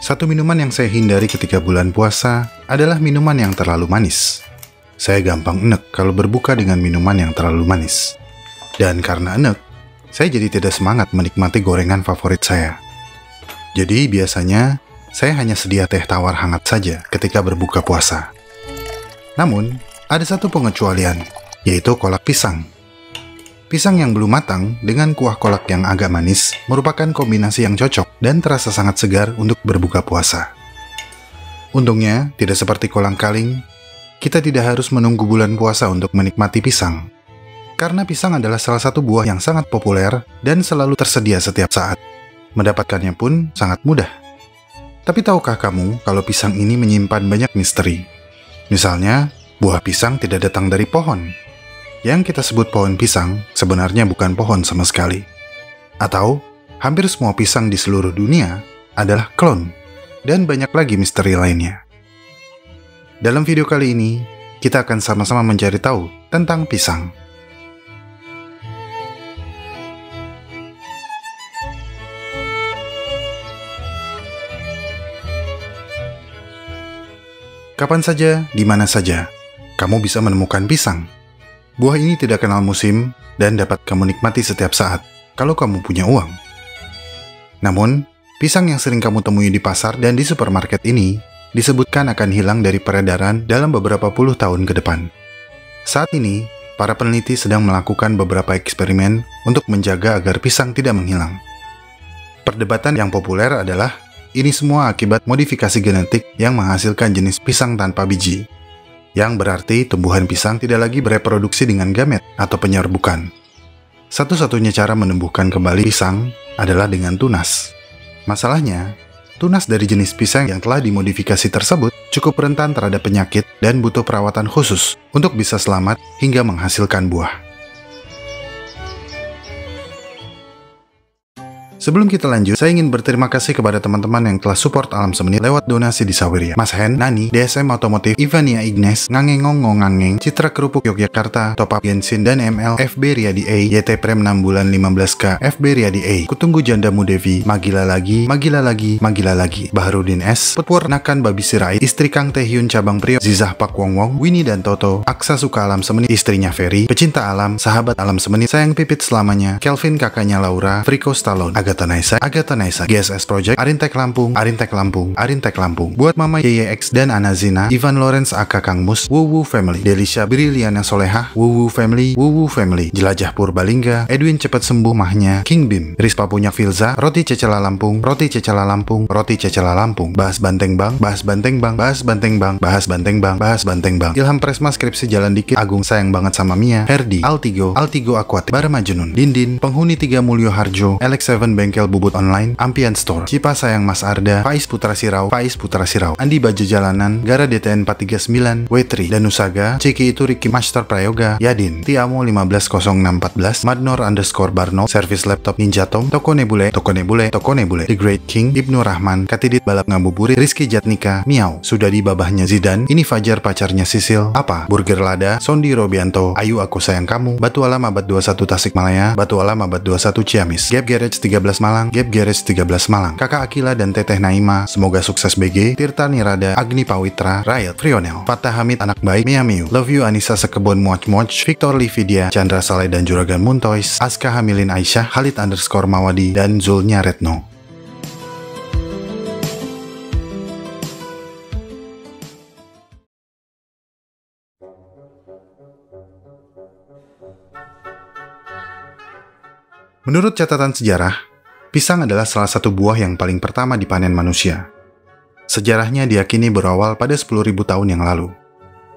Satu minuman yang saya hindari ketika bulan puasa adalah minuman yang terlalu manis. Saya gampang enek kalau berbuka dengan minuman yang terlalu manis. Dan karena enek, saya jadi tidak semangat menikmati gorengan favorit saya. Jadi biasanya, saya hanya sedia teh tawar hangat saja ketika berbuka puasa. Namun, ada satu pengecualian, yaitu kolak pisang. Pisang yang belum matang dengan kuah kolak yang agak manis merupakan kombinasi yang cocok dan terasa sangat segar untuk berbuka puasa. Untungnya, tidak seperti kolang-kaling, kita tidak harus menunggu bulan puasa untuk menikmati pisang. Karena pisang adalah salah satu buah yang sangat populer dan selalu tersedia setiap saat. Mendapatkannya pun sangat mudah. Tapi tahukah kamu kalau pisang ini menyimpan banyak misteri? Misalnya, buah pisang tidak datang dari pohon. Yang kita sebut pohon pisang sebenarnya bukan pohon sama sekali. Atau, hampir semua pisang di seluruh dunia adalah klon. Dan banyak lagi misteri lainnya. Dalam video kali ini, kita akan sama-sama mencari tahu tentang pisang. Kapan saja, di mana saja, kamu bisa menemukan pisang. Buah ini tidak kenal musim dan dapat kamu nikmati setiap saat kalau kamu punya uang. Namun, pisang yang sering kamu temui di pasar dan di supermarket ini disebutkan akan hilang dari peredaran dalam beberapa puluh tahun ke depan. Saat ini, para peneliti sedang melakukan beberapa eksperimen untuk menjaga agar pisang tidak menghilang. Perdebatan yang populer adalah ini semua akibat modifikasi genetik yang menghasilkan jenis pisang tanpa biji. Yang berarti tumbuhan pisang tidak lagi bereproduksi dengan gamet atau penyerbukan. Satu-satunya cara menumbuhkan kembali pisang adalah dengan tunas. Masalahnya, tunas dari jenis pisang yang telah dimodifikasi tersebut cukup rentan terhadap penyakit dan butuh perawatan khusus untuk bisa selamat hingga menghasilkan buah. Sebelum kita lanjut, saya ingin berterima kasih kepada teman-teman yang telah support Alam Semenit lewat donasi di Saweria. Mas Hen, Nani, DSM Otomotif, Ivania Ignes, Ngangengong Ngongangeng, Citra Kerupuk Yogyakarta, Top Up Gensin dan ML, FB Riyadi A, YT Prem 6 bulan 15K, FB Riyadi A, Kutunggu Jandamu Devi, Magila Lagi, Magila Lagi, Magila Lagi, Baharudin S, Putwar Nakan Babi Sirait, Istri Kang Taehyun Cabang Priok, Zizah Pak Wong Wong, Winnie dan Toto, Aksa Suka Alam Semenit, istrinya Ferry, Pecinta Alam, Sahabat Alam Semenit, Sayang Pipit Selamanya, Kelvin kakaknya Laura, Friko Stallone, Agatha Naisa, GSS Project, Arintek Lampung, buat Mama YYX dan Anazina, Ivan Lawrence aka Kang Mus, Wuwu Family, Delisha Briliana Solehah, Wuwu Family, Jelajah Purbalingga, Edwin Cepet Sembuh Mahnya, King Bim, Rispa Punya Filza, Roti Cecela Lampung, Bahas Banteng Bang, Ilham Presma Skripsi Jalan Dikit, Agung Sayang Banget Sama Mia, Herdi, Altigo Aquatic, Baramajunun, Dindin, Penghuni 3 Mulyo Harjo, LX7 Bengkel Bubut Online, Ampian Store, Cipa Sayang Mas Arda, Faiz Putra Sirau, Andi Baja Jalanan, Gara DTN 439, W3, Danusaga, Ciki Itu Riki Master Prayoga, Yadin, Tiamo 150614, Madnor _Barno, Service Laptop Ninja Tom, Toko Nebule, The Great King, Ibnu Rahman, Katidit Balap Ngabuburit, Rizky Jatnika, Miau, Sudadi Babahnya Zidan, Ini Fajar Pacarnya Sisil, Apa, Burger Lada, Sondi Robianto, Ayu Aku Sayang Kamu, Batu Alam Abad 21 Tasikmalaya, Batu Alam Abad 21 Ciamis, Gap Garage 13 Malang, Kakak Akila dan Teteh Naima, semoga sukses BG, Tirta Nirada, Agni Pawitra, Riot, Frionel, Fatah Hamid Anak Baik, Mia Miu, Love You Anissa Sekebon Moch, Victor Lividia, Chandra Saleh dan Juragan Muntois, Aska Hamilin Aisyah, Halid _Mawadi, dan Zulnya Retno. Menurut catatan sejarah, pisang adalah salah satu buah yang paling pertama dipanen manusia. Sejarahnya diyakini berawal pada 10.000 tahun yang lalu.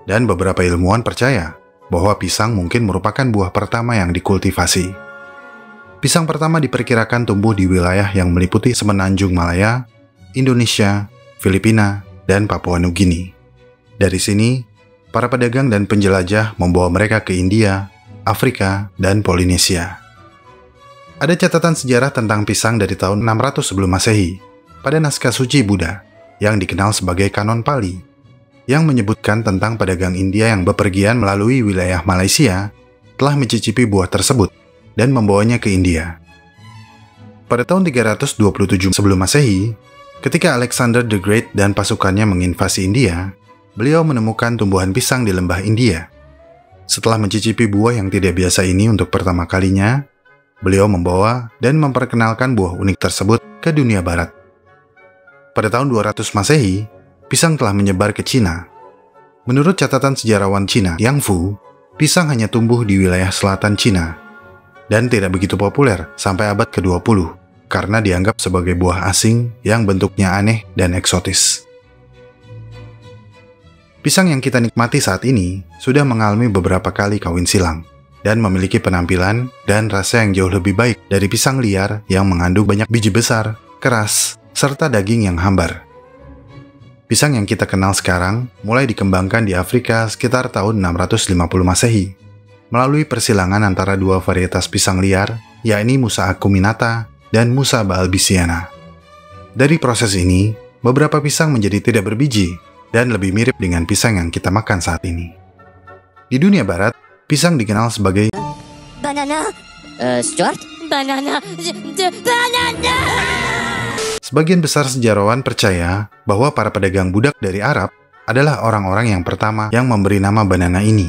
Dan beberapa ilmuwan percaya bahwa pisang mungkin merupakan buah pertama yang dikultivasi. Pisang pertama diperkirakan tumbuh di wilayah yang meliputi Semenanjung Malaya, Indonesia, Filipina, dan Papua Nugini. Dari sini, para pedagang dan penjelajah membawa mereka ke India, Afrika, dan Polinesia. Ada catatan sejarah tentang pisang dari tahun 600 sebelum Masehi pada naskah suci Buddha yang dikenal sebagai Kanon Pali, yang menyebutkan tentang pedagang India yang bepergian melalui wilayah Malaysia telah mencicipi buah tersebut dan membawanya ke India. Pada tahun 327 sebelum Masehi, Ketika Alexander the Great dan pasukannya menginvasi India, beliau menemukan tumbuhan pisang di lembah India. Setelah mencicipi buah yang tidak biasa ini untuk pertama kalinya, beliau membawa dan memperkenalkan buah unik tersebut ke dunia barat. Pada tahun 200 Masehi, pisang telah menyebar ke Cina. Menurut catatan sejarawan Cina, Yang Fu, pisang hanya tumbuh di wilayah selatan Cina dan tidak begitu populer sampai abad ke-20 karena dianggap sebagai buah asing yang bentuknya aneh dan eksotis. Pisang yang kita nikmati saat ini sudah mengalami beberapa kali kawin silang dan memiliki penampilan dan rasa yang jauh lebih baik dari pisang liar yang mengandung banyak biji besar, keras, serta daging yang hambar. Pisang yang kita kenal sekarang mulai dikembangkan di Afrika sekitar tahun 650 Masehi melalui persilangan antara dua varietas pisang liar, yakni Musa acuminata dan Musa balbisiana. Dari proses ini, beberapa pisang menjadi tidak berbiji dan lebih mirip dengan pisang yang kita makan saat ini. Di dunia barat, pisang dikenal sebagai banana. Stuart? Banana. Banana. Sebagian besar sejarawan percaya bahwa para pedagang budak dari Arab adalah orang-orang yang pertama yang memberi nama banana ini.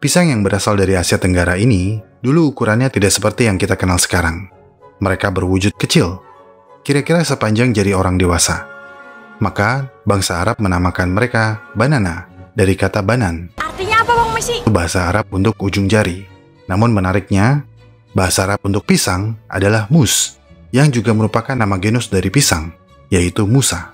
Pisang yang berasal dari Asia Tenggara ini dulu ukurannya tidak seperti yang kita kenal sekarang. Mereka berwujud kecil, kira-kira sepanjang jari orang dewasa. Maka, bangsa Arab menamakan mereka banana dari kata banan. Artinya apa, Bang Messi? Bahasa Arab untuk ujung jari. Namun menariknya, bahasa Arab untuk pisang adalah mus, yang juga merupakan nama genus dari pisang, yaitu Musa.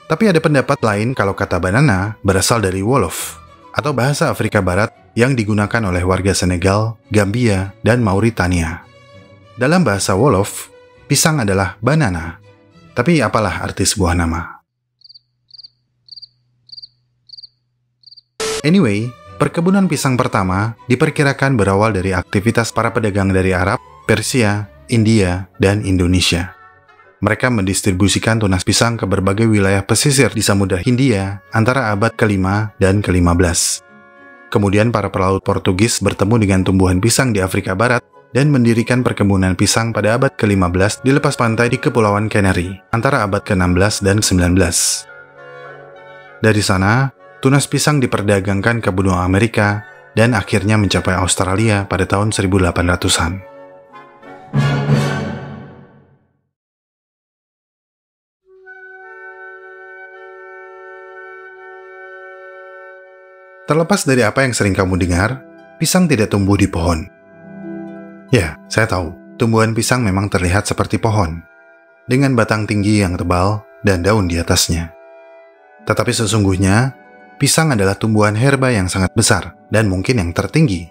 Tapi ada pendapat lain kalau kata banana berasal dari Wolof, atau bahasa Afrika Barat yang digunakan oleh warga Senegal, Gambia, dan Mauritania. Dalam bahasa Wolof, pisang adalah banana. Tapi apalah arti sebuah nama? Anyway, perkebunan pisang pertama diperkirakan berawal dari aktivitas para pedagang dari Arab, Persia, India, dan Indonesia. Mereka mendistribusikan tunas pisang ke berbagai wilayah pesisir di Samudra Hindia antara abad ke-5 dan ke-15. Kemudian para pelaut Portugis bertemu dengan tumbuhan pisang di Afrika Barat dan mendirikan perkebunan pisang pada abad ke-15 di lepas pantai di Kepulauan Canary, antara abad ke-16 dan ke-19. Dari sana, tunas pisang diperdagangkan ke benua Amerika dan akhirnya mencapai Australia pada tahun 1800-an. Terlepas dari apa yang sering kamu dengar, pisang tidak tumbuh di pohon. Ya, saya tahu, tumbuhan pisang memang terlihat seperti pohon, dengan batang tinggi yang tebal dan daun di atasnya. Tetapi sesungguhnya, pisang adalah tumbuhan herba yang sangat besar dan mungkin yang tertinggi.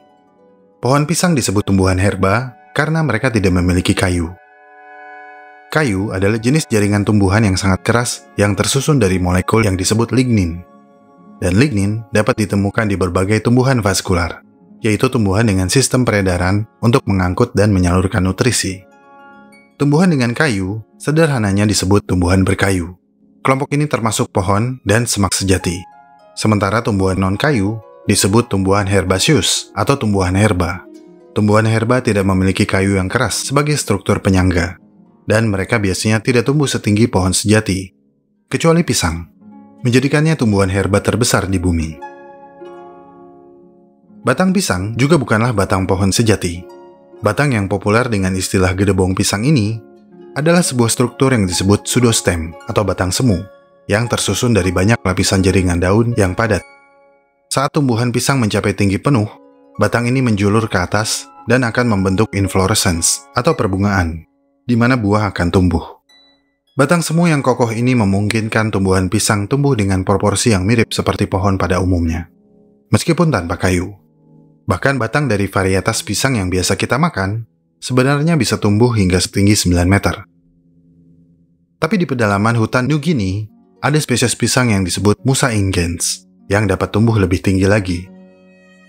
Pohon pisang disebut tumbuhan herba karena mereka tidak memiliki kayu. Kayu adalah jenis jaringan tumbuhan yang sangat keras yang tersusun dari molekul yang disebut lignin. Dan lignin dapat ditemukan di berbagai tumbuhan vaskular, yaitu tumbuhan dengan sistem peredaran untuk mengangkut dan menyalurkan nutrisi. Tumbuhan dengan kayu sederhananya disebut tumbuhan berkayu. Kelompok ini termasuk pohon dan semak sejati. Sementara tumbuhan non-kayu disebut tumbuhan herbaceous atau tumbuhan herba. Tumbuhan herba tidak memiliki kayu yang keras sebagai struktur penyangga, dan mereka biasanya tidak tumbuh setinggi pohon sejati, kecuali pisang, menjadikannya tumbuhan herba terbesar di bumi. Batang pisang juga bukanlah batang pohon sejati. Batang yang populer dengan istilah gedebong pisang ini adalah sebuah struktur yang disebut pseudostem atau batang semu, yang tersusun dari banyak lapisan jaringan daun yang padat. Saat tumbuhan pisang mencapai tinggi penuh, batang ini menjulur ke atas dan akan membentuk inflorescence atau perbungaan, di mana buah akan tumbuh. Batang semu yang kokoh ini memungkinkan tumbuhan pisang tumbuh dengan proporsi yang mirip seperti pohon pada umumnya, meskipun tanpa kayu. Bahkan batang dari varietas pisang yang biasa kita makan sebenarnya bisa tumbuh hingga setinggi 9 meter. Tapi di pedalaman hutan New Guinea, ada spesies pisang yang disebut Musa ingens yang dapat tumbuh lebih tinggi lagi.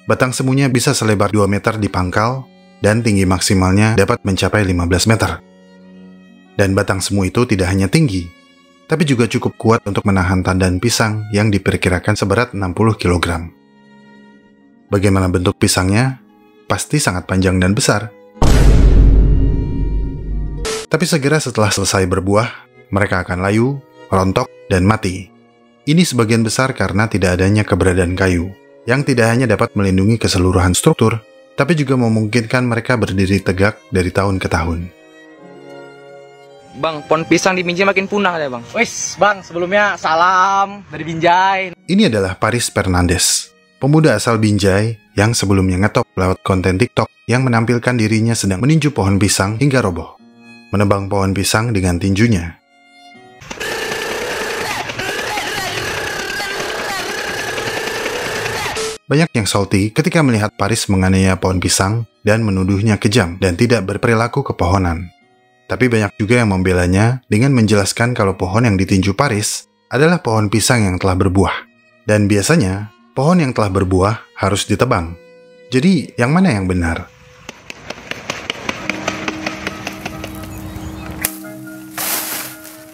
Batang semunya bisa selebar 2 meter di pangkal dan tinggi maksimalnya dapat mencapai 15 meter. Dan batang semu itu tidak hanya tinggi, tapi juga cukup kuat untuk menahan tandan pisang yang diperkirakan seberat 60 kg. Bagaimana bentuk pisangnya? Pasti sangat panjang dan besar. Tapi segera setelah selesai berbuah, mereka akan layu, rontok, dan mati. Ini sebagian besar karena tidak adanya keberadaan kayu, yang tidak hanya dapat melindungi keseluruhan struktur, tapi juga memungkinkan mereka berdiri tegak dari tahun ke tahun. Bang, pohon pisang di Binjai makin punah ya bang. Wis bang, sebelumnya salam dari Binjai. Ini adalah Paris Fernandes, pemuda asal Binjai yang sebelumnya ngetop lewat konten TikTok yang menampilkan dirinya sedang meninju pohon pisang hingga roboh, menebang pohon pisang dengan tinjunya. Banyak yang salty ketika melihat Paris menganiaya pohon pisang dan menuduhnya kejam dan tidak berperilaku kepohonan. Tapi banyak juga yang membelanya dengan menjelaskan kalau pohon yang ditinju Paris adalah pohon pisang yang telah berbuah. Dan biasanya, pohon yang telah berbuah harus ditebang. Jadi, yang mana yang benar?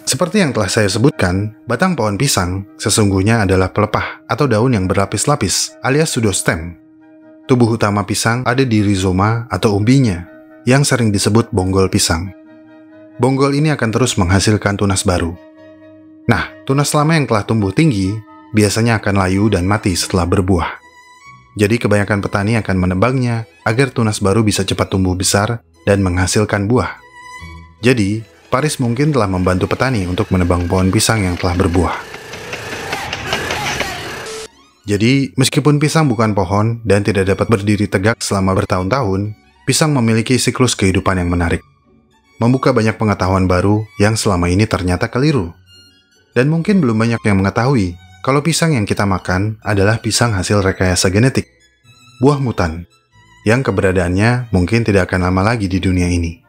Seperti yang telah saya sebutkan, batang pohon pisang sesungguhnya adalah pelepah atau daun yang berlapis-lapis alias pseudostem. Tubuh utama pisang ada di rizoma atau umbinya, yang sering disebut bonggol pisang. Bonggol ini akan terus menghasilkan tunas baru. Nah, tunas lama yang telah tumbuh tinggi biasanya akan layu dan mati setelah berbuah. Jadi kebanyakan petani akan menebangnya agar tunas baru bisa cepat tumbuh besar dan menghasilkan buah. Jadi, Paris mungkin telah membantu petani untuk menebang pohon pisang yang telah berbuah. Jadi, meskipun pisang bukan pohon dan tidak dapat berdiri tegak selama bertahun-tahun, pisang memiliki siklus kehidupan yang menarik. Membuka banyak pengetahuan baru yang selama ini ternyata keliru. Dan mungkin belum banyak yang mengetahui kalau pisang yang kita makan adalah pisang hasil rekayasa genetik, buah mutan, yang keberadaannya mungkin tidak akan lama lagi di dunia ini.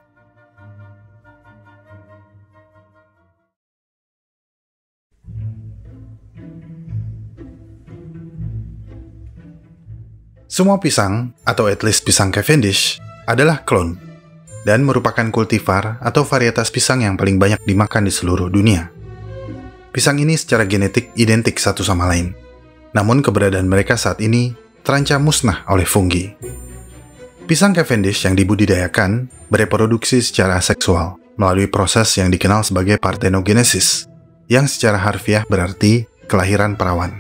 Semua pisang, atau at least pisang Cavendish, adalah klon dan merupakan kultivar atau varietas pisang yang paling banyak dimakan di seluruh dunia. Pisang ini secara genetik identik satu sama lain, namun keberadaan mereka saat ini terancam musnah oleh fungi. Pisang Cavendish yang dibudidayakan bereproduksi secara aseksual melalui proses yang dikenal sebagai parthenogenesis, yang secara harfiah berarti kelahiran perawan.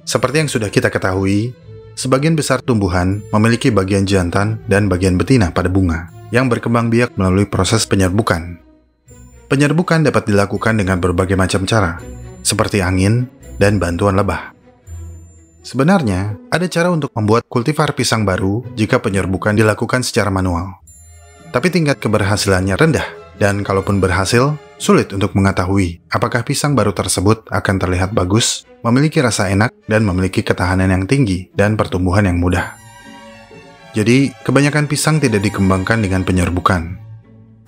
Seperti yang sudah kita ketahui, sebagian besar tumbuhan memiliki bagian jantan dan bagian betina pada bunga, yang berkembang biak melalui proses penyerbukan. Penyerbukan dapat dilakukan dengan berbagai macam cara, seperti angin dan bantuan lebah. Sebenarnya, ada cara untuk membuat kultivar pisang baru jika penyerbukan dilakukan secara manual. Tapi tingkat keberhasilannya rendah, dan kalaupun berhasil, sulit untuk mengetahui apakah pisang baru tersebut akan terlihat bagus, memiliki rasa enak, dan memiliki ketahanan yang tinggi dan pertumbuhan yang mudah. Jadi, kebanyakan pisang tidak dikembangkan dengan penyerbukan.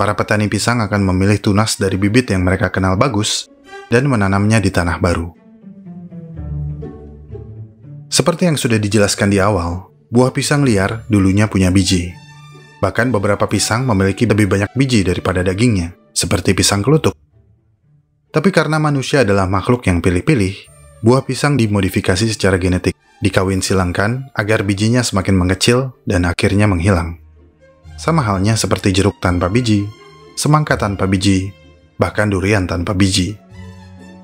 Para petani pisang akan memilih tunas dari bibit yang mereka kenal bagus dan menanamnya di tanah baru. Seperti yang sudah dijelaskan di awal, buah pisang liar dulunya punya biji. Bahkan beberapa pisang memiliki lebih banyak biji daripada dagingnya, seperti pisang kelutuk. Tapi karena manusia adalah makhluk yang pilih-pilih, buah pisang dimodifikasi secara genetik, dikawin silangkan agar bijinya semakin mengecil dan akhirnya menghilang. Sama halnya seperti jeruk tanpa biji, semangka tanpa biji, bahkan durian tanpa biji.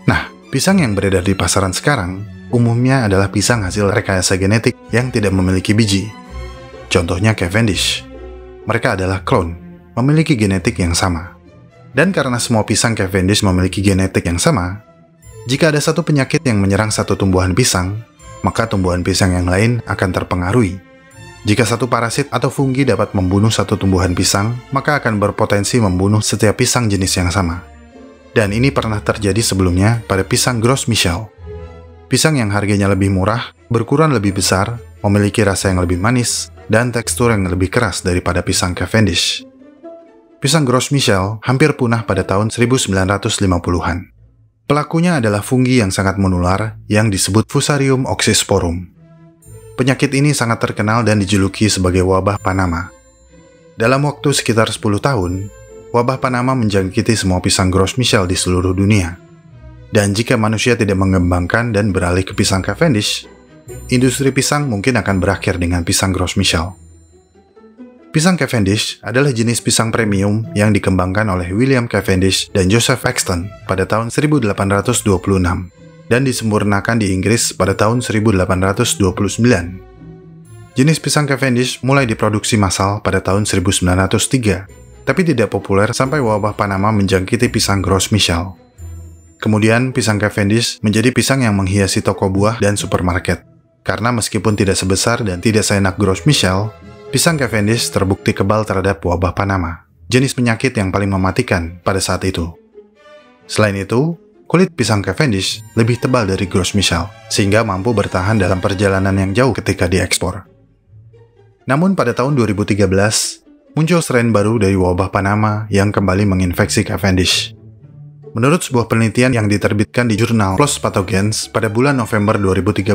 Nah, pisang yang beredar di pasaran sekarang umumnya adalah pisang hasil rekayasa genetik yang tidak memiliki biji. Contohnya Cavendish. Mereka adalah klon, memiliki genetik yang sama. Dan karena semua pisang Cavendish memiliki genetik yang sama, jika ada satu penyakit yang menyerang satu tumbuhan pisang, maka tumbuhan pisang yang lain akan terpengaruhi. Jika satu parasit atau fungi dapat membunuh satu tumbuhan pisang, maka akan berpotensi membunuh setiap pisang jenis yang sama. Dan ini pernah terjadi sebelumnya pada pisang Gros Michel. Pisang yang harganya lebih murah, berukuran lebih besar, memiliki rasa yang lebih manis, dan tekstur yang lebih keras daripada pisang Cavendish. Pisang Gros Michel hampir punah pada tahun 1950-an. Pelakunya adalah fungi yang sangat menular yang disebut Fusarium oxysporum. Penyakit ini sangat terkenal dan dijuluki sebagai wabah Panama. Dalam waktu sekitar 10 tahun, wabah Panama menjangkiti semua pisang Gros Michel di seluruh dunia. Dan jika manusia tidak mengembangkan dan beralih ke pisang Cavendish, industri pisang mungkin akan berakhir dengan pisang Gros Michel. Pisang Cavendish adalah jenis pisang premium yang dikembangkan oleh William Cavendish dan Joseph Paxton pada tahun 1826 dan disempurnakan di Inggris pada tahun 1829. Jenis pisang Cavendish mulai diproduksi massal pada tahun 1903, tapi tidak populer sampai wabah Panama menjangkiti pisang Gros Michel. Kemudian pisang Cavendish menjadi pisang yang menghiasi toko buah dan supermarket, karena meskipun tidak sebesar dan tidak seenak Gros Michel, pisang Cavendish terbukti kebal terhadap wabah Panama, jenis penyakit yang paling mematikan pada saat itu. Selain itu, kulit pisang Cavendish lebih tebal dari Gros Michel, sehingga mampu bertahan dalam perjalanan yang jauh ketika diekspor. Namun pada tahun 2013, muncul strain baru dari wabah Panama yang kembali menginfeksi Cavendish. Menurut sebuah penelitian yang diterbitkan di jurnal PLOS Pathogens pada bulan November 2013,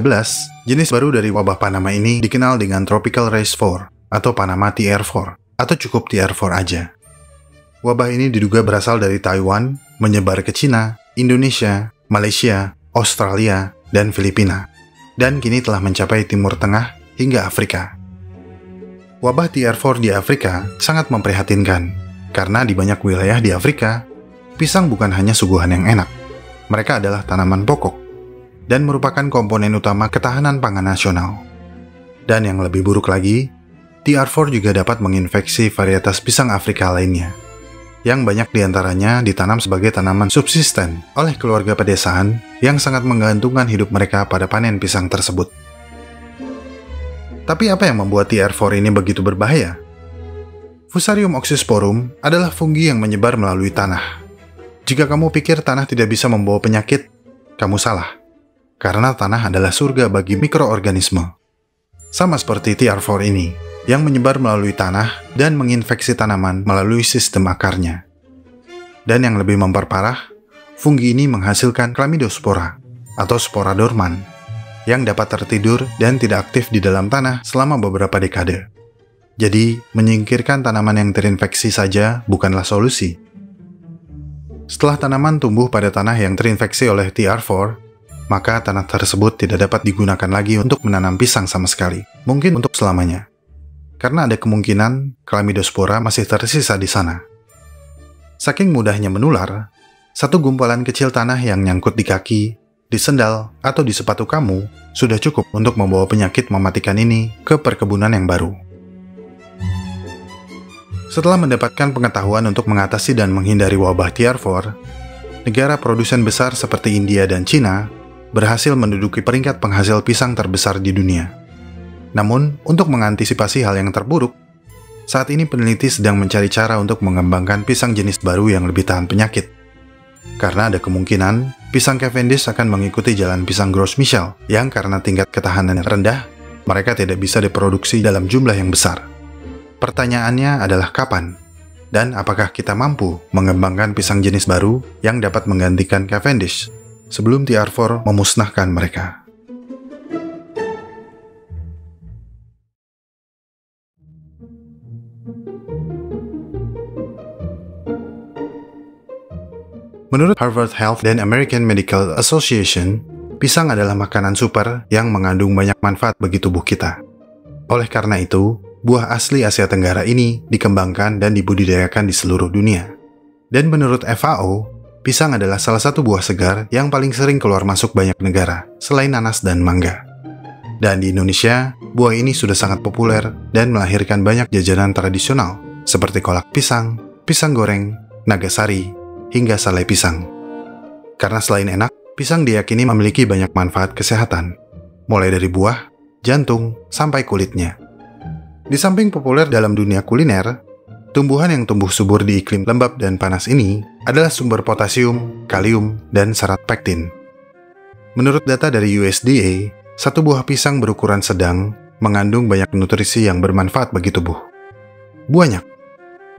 jenis baru dari wabah Panama ini dikenal dengan Tropical Race 4 atau Panama TR4, atau cukup TR4 aja. Wabah ini diduga berasal dari Taiwan, menyebar ke Cina, Indonesia, Malaysia, Australia, dan Filipina, dan kini telah mencapai Timur Tengah hingga Afrika. Wabah TR4 di Afrika sangat memprihatinkan, karena di banyak wilayah di Afrika, pisang bukan hanya suguhan yang enak, mereka adalah tanaman pokok, dan merupakan komponen utama ketahanan pangan nasional. Dan yang lebih buruk lagi, TR4 juga dapat menginfeksi varietas pisang Afrika lainnya, yang banyak diantaranya ditanam sebagai tanaman subsisten oleh keluarga pedesaan yang sangat menggantungkan hidup mereka pada panen pisang tersebut. Tapi apa yang membuat TR4 ini begitu berbahaya? Fusarium oxysporum adalah fungi yang menyebar melalui tanah. Jika kamu pikir tanah tidak bisa membawa penyakit, kamu salah. Karena tanah adalah surga bagi mikroorganisme. Sama seperti TR4 ini, yang menyebar melalui tanah dan menginfeksi tanaman melalui sistem akarnya. Dan yang lebih memperparah, fungi ini menghasilkan Chlamydospora atau spora dorman yang dapat tertidur dan tidak aktif di dalam tanah selama beberapa dekade. Jadi, menyingkirkan tanaman yang terinfeksi saja bukanlah solusi. Setelah tanaman tumbuh pada tanah yang terinfeksi oleh TR4, maka tanah tersebut tidak dapat digunakan lagi untuk menanam pisang sama sekali, mungkin untuk selamanya. Karena ada kemungkinan Chlamydospora masih tersisa di sana. Saking mudahnya menular, satu gumpalan kecil tanah yang nyangkut di kaki, di sendal, atau di sepatu kamu sudah cukup untuk membawa penyakit mematikan ini ke perkebunan yang baru. Setelah mendapatkan pengetahuan untuk mengatasi dan menghindari wabah TR4, negara produsen besar seperti India dan Cina berhasil menduduki peringkat penghasil pisang terbesar di dunia. Namun, untuk mengantisipasi hal yang terburuk, saat ini peneliti sedang mencari cara untuk mengembangkan pisang jenis baru yang lebih tahan penyakit. Karena ada kemungkinan, pisang Cavendish akan mengikuti jalan pisang Gros Michel, yang karena tingkat ketahanan yang rendah, mereka tidak bisa diproduksi dalam jumlah yang besar. Pertanyaannya adalah kapan? Dan apakah kita mampu mengembangkan pisang jenis baru yang dapat menggantikan Cavendish sebelum TR4 memusnahkan mereka? Menurut Harvard Health dan American Medical Association, pisang adalah makanan super yang mengandung banyak manfaat bagi tubuh kita. Oleh karena itu, buah asli Asia Tenggara ini dikembangkan dan dibudidayakan di seluruh dunia. Dan menurut FAO, pisang adalah salah satu buah segar yang paling sering keluar masuk banyak negara, selain nanas dan mangga. Dan di Indonesia, buah ini sudah sangat populer dan melahirkan banyak jajanan tradisional, seperti kolak pisang, pisang goreng, nagasari, hingga sale pisang. Karena selain enak, pisang diyakini memiliki banyak manfaat kesehatan, mulai dari buah, jantung, sampai kulitnya. Di samping populer dalam dunia kuliner, tumbuhan yang tumbuh subur di iklim lembab dan panas ini adalah sumber potasium, kalium, dan serat pektin. Menurut data dari USDA, satu buah pisang berukuran sedang mengandung banyak nutrisi yang bermanfaat bagi tubuh. Banyak,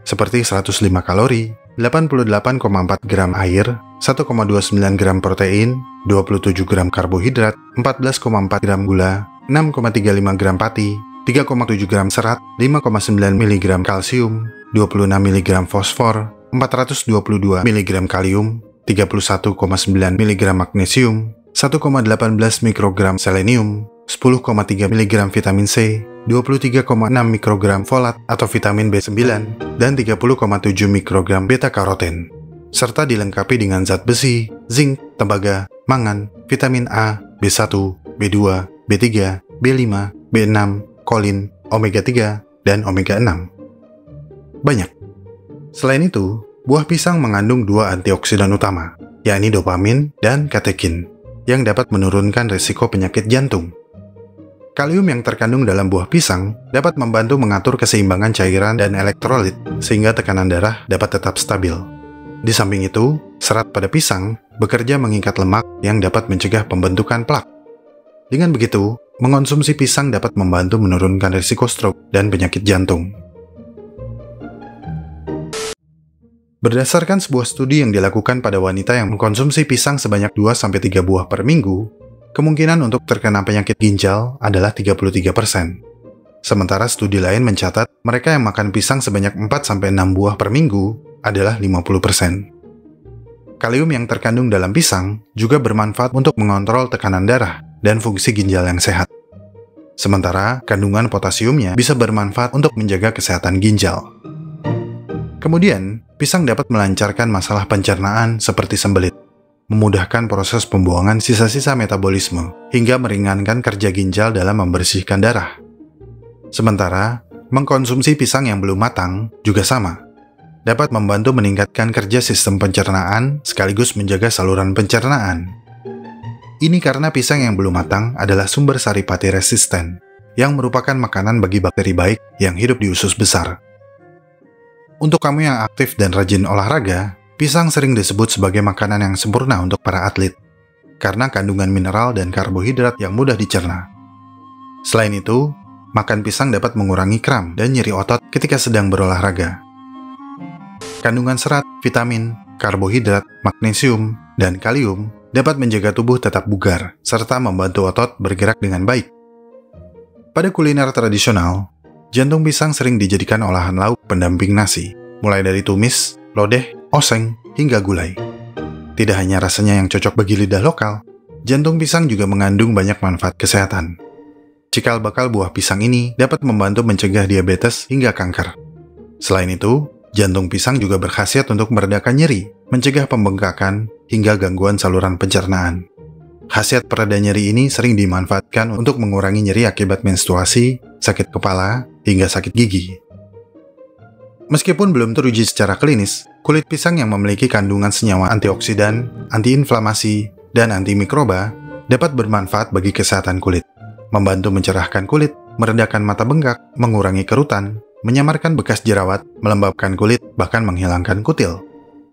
seperti 105 kalori, 88,4 gram air, 1,29 gram protein, 27 gram karbohidrat, 14,4 gram gula, 6,35 gram pati, 3,7 gram serat, 5,9 mg kalsium, 26 mg fosfor, 422 mg kalium, 31,9 mg magnesium, 1,18 mikrogram selenium, 10,3 mg vitamin C, 23,6 mikrogram folat atau vitamin B9, dan 30,7 mikrogram beta-karoten, serta dilengkapi dengan zat besi, zinc, tembaga, mangan, vitamin A, B1, B2, B3, B5, B6, kolin, omega 3, dan omega 6. Banyak. Selain itu, buah pisang mengandung 2 antioksidan utama, yakni dopamin dan katekin, yang dapat menurunkan risiko penyakit jantung. Kalium yang terkandung dalam buah pisang dapat membantu mengatur keseimbangan cairan dan elektrolit sehingga tekanan darah dapat tetap stabil. Di samping itu, serat pada pisang bekerja mengikat lemak yang dapat mencegah pembentukan plak. Dengan begitu, mengonsumsi pisang dapat membantu menurunkan risiko stroke dan penyakit jantung. Berdasarkan sebuah studi yang dilakukan pada wanita yang mengkonsumsi pisang sebanyak 2-3 buah per minggu, kemungkinan untuk terkena penyakit ginjal adalah 33%. Sementara studi lain mencatat mereka yang makan pisang sebanyak 4-6 buah per minggu adalah 50%. Kalium yang terkandung dalam pisang juga bermanfaat untuk mengontrol tekanan darah dan fungsi ginjal yang sehat. Sementara kandungan potasiumnya bisa bermanfaat untuk menjaga kesehatan ginjal. Kemudian, pisang dapat melancarkan masalah pencernaan seperti sembelit, memudahkan proses pembuangan sisa-sisa metabolisme, hingga meringankan kerja ginjal dalam membersihkan darah. Sementara, mengkonsumsi pisang yang belum matang juga sama, dapat membantu meningkatkan kerja sistem pencernaan sekaligus menjaga saluran pencernaan. Ini karena pisang yang belum matang adalah sumber saripati resisten, yang merupakan makanan bagi bakteri baik yang hidup di usus besar. Untuk kamu yang aktif dan rajin olahraga, pisang sering disebut sebagai makanan yang sempurna untuk para atlet, karena kandungan mineral dan karbohidrat yang mudah dicerna. Selain itu, makan pisang dapat mengurangi kram dan nyeri otot ketika sedang berolahraga. Kandungan serat, vitamin, karbohidrat, magnesium, dan kalium dapat menjaga tubuh tetap bugar, serta membantu otot bergerak dengan baik. Pada kuliner tradisional, jantung pisang sering dijadikan olahan lauk pendamping nasi, mulai dari tumis, lodeh, oseng, hingga gulai. Tidak hanya rasanya yang cocok bagi lidah lokal, jantung pisang juga mengandung banyak manfaat kesehatan. Cikal bakal buah pisang ini dapat membantu mencegah diabetes hingga kanker. Selain itu, jantung pisang juga berkhasiat untuk meredakan nyeri, mencegah pembengkakan, hingga gangguan saluran pencernaan. Khasiat pereda nyeri ini sering dimanfaatkan untuk mengurangi nyeri akibat menstruasi, sakit kepala, hingga sakit gigi. Meskipun belum teruji secara klinis, kulit pisang yang memiliki kandungan senyawa antioksidan, antiinflamasi, dan antimikroba dapat bermanfaat bagi kesehatan kulit, membantu mencerahkan kulit, meredakan mata bengkak, mengurangi kerutan, menyamarkan bekas jerawat, melembabkan kulit, bahkan menghilangkan kutil.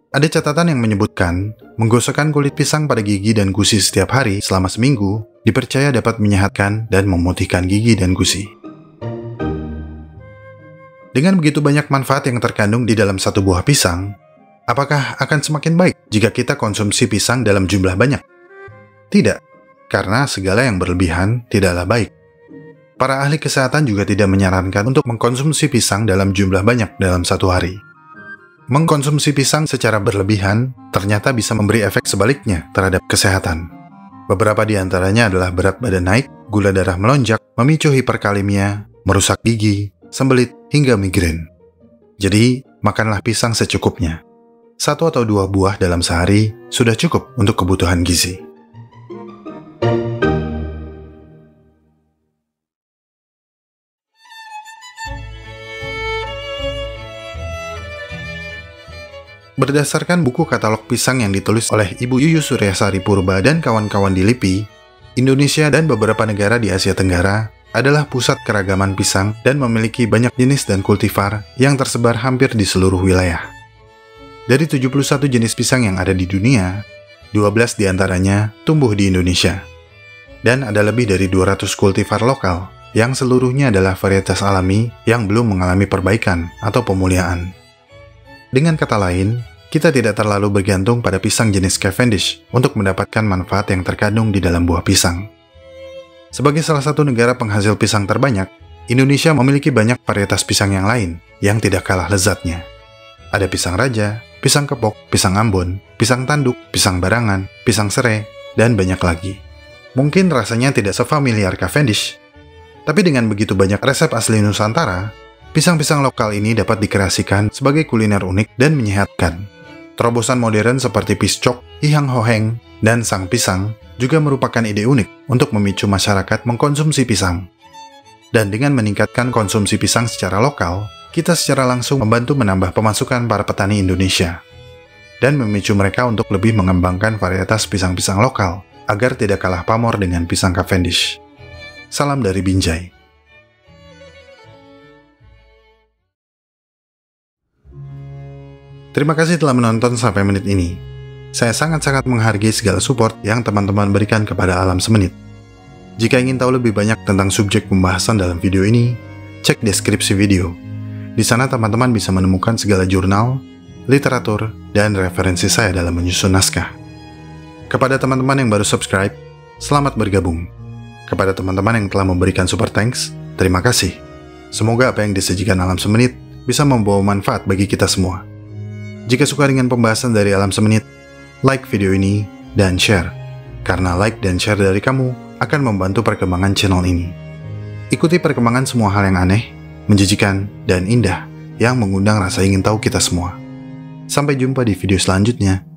Ada catatan yang menyebutkan, menggosokkan kulit pisang pada gigi dan gusi setiap hari selama seminggu dipercaya dapat menyehatkan dan memutihkan gigi dan gusi. Dengan begitu banyak manfaat yang terkandung di dalam satu buah pisang, apakah akan semakin baik jika kita konsumsi pisang dalam jumlah banyak? Tidak, karena segala yang berlebihan tidaklah baik. Para ahli kesehatan juga tidak menyarankan untuk mengkonsumsi pisang dalam jumlah banyak dalam satu hari. Mengkonsumsi pisang secara berlebihan ternyata bisa memberi efek sebaliknya terhadap kesehatan. Beberapa di antaranya adalah berat badan naik, gula darah melonjak, memicu hiperkalemia, merusak gigi, sembelit, hingga migrain. Jadi, makanlah pisang secukupnya. 1 atau 2 buah dalam sehari sudah cukup untuk kebutuhan gizi. Berdasarkan buku katalog pisang yang ditulis oleh Ibu Yuyu Suryasari Purba dan kawan-kawan di LIPI, Indonesia dan beberapa negara di Asia Tenggara adalah pusat keragaman pisang dan memiliki banyak jenis dan kultivar yang tersebar hampir di seluruh wilayah. Dari 71 jenis pisang yang ada di dunia, 12 diantaranya tumbuh di Indonesia. Dan ada lebih dari 200 kultivar lokal yang seluruhnya adalah varietas alami yang belum mengalami perbaikan atau pemuliaan. Dengan kata lain, kita tidak terlalu bergantung pada pisang jenis Cavendish untuk mendapatkan manfaat yang terkandung di dalam buah pisang. Sebagai salah satu negara penghasil pisang terbanyak, Indonesia memiliki banyak varietas pisang yang lain yang tidak kalah lezatnya. Ada pisang raja, pisang kepok, pisang Ambon, pisang tanduk, pisang barangan, pisang serai, dan banyak lagi. Mungkin rasanya tidak sefamiliar Cavendish, tapi dengan begitu banyak resep asli Nusantara, pisang-pisang lokal ini dapat dikreasikan sebagai kuliner unik dan menyehatkan. Terobosan modern seperti piscok, ihang hoheng, dan sang pisang juga merupakan ide unik untuk memicu masyarakat mengkonsumsi pisang. Dan dengan meningkatkan konsumsi pisang secara lokal, kita secara langsung membantu menambah pemasukan para petani Indonesia dan memicu mereka untuk lebih mengembangkan varietas pisang-pisang lokal agar tidak kalah pamor dengan pisang Cavendish. Salam dari Binjai. Terima kasih telah menonton sampai menit ini. Saya sangat-sangat menghargai segala support yang teman-teman berikan kepada Alam Semenit. Jika ingin tahu lebih banyak tentang subjek pembahasan dalam video ini, cek deskripsi video. Di sana teman-teman bisa menemukan segala jurnal, literatur, dan referensi saya dalam menyusun naskah. Kepada teman-teman yang baru subscribe, selamat bergabung. Kepada teman-teman yang telah memberikan super thanks, terima kasih. Semoga apa yang disajikan Alam Semenit bisa membawa manfaat bagi kita semua. Jika suka dengan pembahasan dari Alam Semenit, like video ini dan share. Karena like dan share dari kamu akan membantu perkembangan channel ini. Ikuti perkembangan semua hal yang aneh, menjijikan, dan indah yang mengundang rasa ingin tahu kita semua. Sampai jumpa di video selanjutnya.